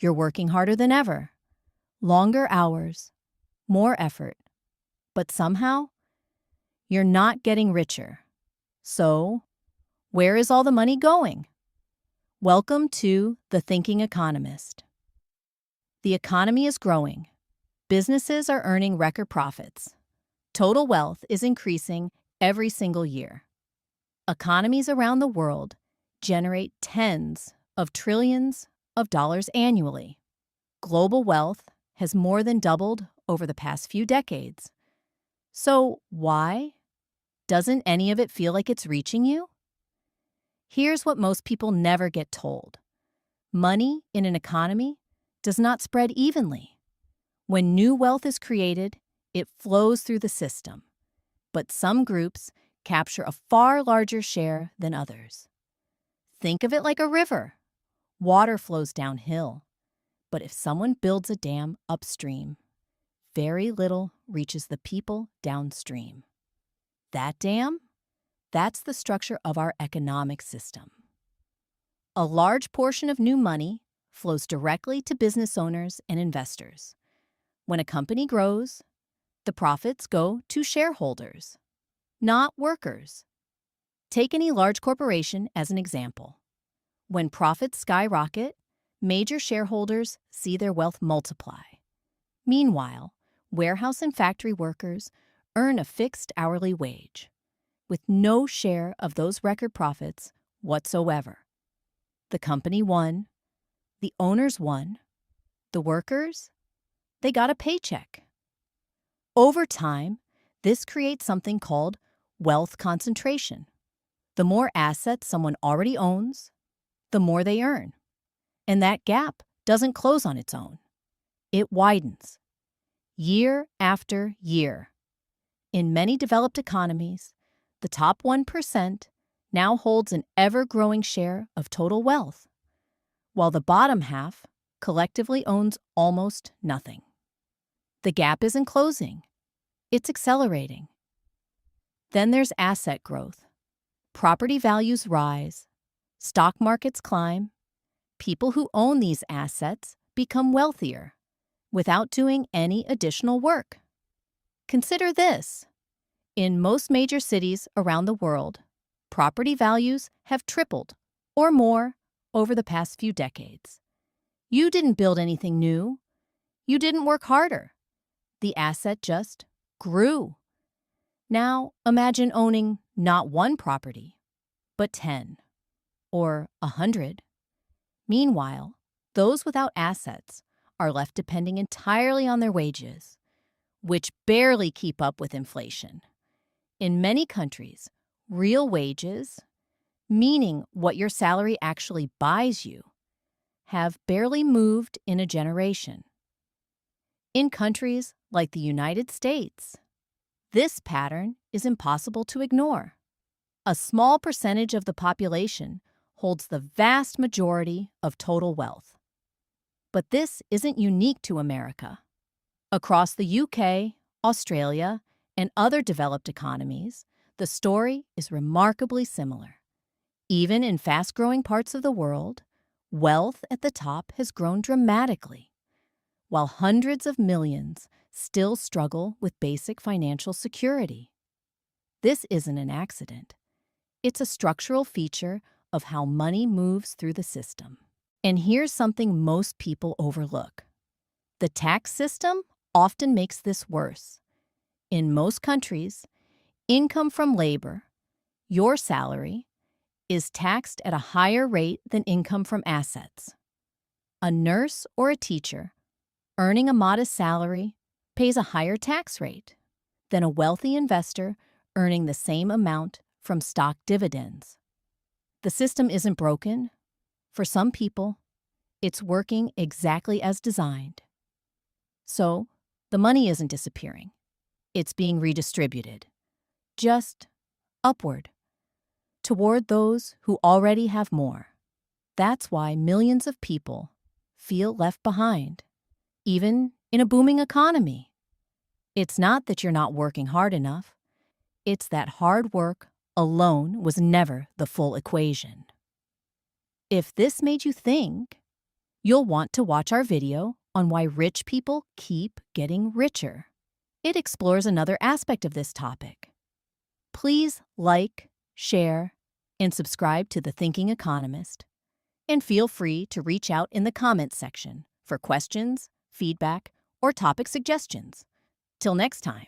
You're working harder than ever. Longer hours, more effort. But somehow, you're not getting richer. So, where is all the money going? Welcome to The Thinking Economist. The economy is growing. Businesses are earning record profits. Total wealth is increasing every single year. Economies around the world generate tens of trillions of dollars annually. Global wealth has more than doubled over the past few decades. So why? Doesn't any of it feel like it's reaching you? Here's what most people never get told. Money in an economy does not spread evenly. When new wealth is created, it flows through the system. But some groups capture a far larger share than others. Think of it like a river. Water flows downhill. But if someone builds a dam upstream, very little reaches the people downstream. That dam? That's the structure of our economic system. A large portion of new money flows directly to business owners and investors. When a company grows, the profits go to shareholders, not workers. Take any large corporation as an example. When profits skyrocket, major shareholders see their wealth multiply. Meanwhile, warehouse and factory workers earn a fixed hourly wage, with no share of those record profits whatsoever. The company won, the owners won, the workers, they got a paycheck. Over time, this creates something called wealth concentration. The more assets someone already owns, the more they earn. And that gap doesn't close on its own. It widens, year after year. In many developed economies, the top 1% now holds an ever-growing share of total wealth, while the bottom half collectively owns almost nothing. The gap isn't closing, it's accelerating. Then there's asset growth. Property values rise, stock markets climb. People who own these assets become wealthier without doing any additional work. Consider this. In most major cities around the world, property values have tripled or more over the past few decades. You didn't build anything new. You didn't work harder. The asset just grew. Now imagine owning not one property, but 10 or 100. Meanwhile, those without assets are left depending entirely on their wages, which barely keep up with inflation. In many countries, real wages, meaning what your salary actually buys you, have barely moved in a generation. In countries like the United States, this pattern is impossible to ignore. A small percentage of the population holds the vast majority of total wealth. But this isn't unique to America. Across the UK, Australia, and other developed economies, the story is remarkably similar. Even in fast-growing parts of the world, wealth at the top has grown dramatically, while hundreds of millions still struggle with basic financial security. This isn't an accident. It's a structural feature of how money moves through the system. And here's something most people overlook. The tax system often makes this worse. In most countries, income from labor, your salary, is taxed at a higher rate than income from assets. A nurse or a teacher earning a modest salary pays a higher tax rate than a wealthy investor earning the same amount from stock dividends. The system isn't broken. For some people, it's working exactly as designed. So, the money isn't disappearing. It's being redistributed, just upward, toward those who already have more. That's why millions of people feel left behind, even in a booming economy. It's not that you're not working hard enough. It's that hard work alone was never the full equation. If this made you think, You'll want to watch our video on why rich people keep getting richer. It explores another aspect of this topic. Please like, share, and subscribe to The Thinking Economist. And feel free to reach out in the comments section for questions, feedback, or topic suggestions. Till next time.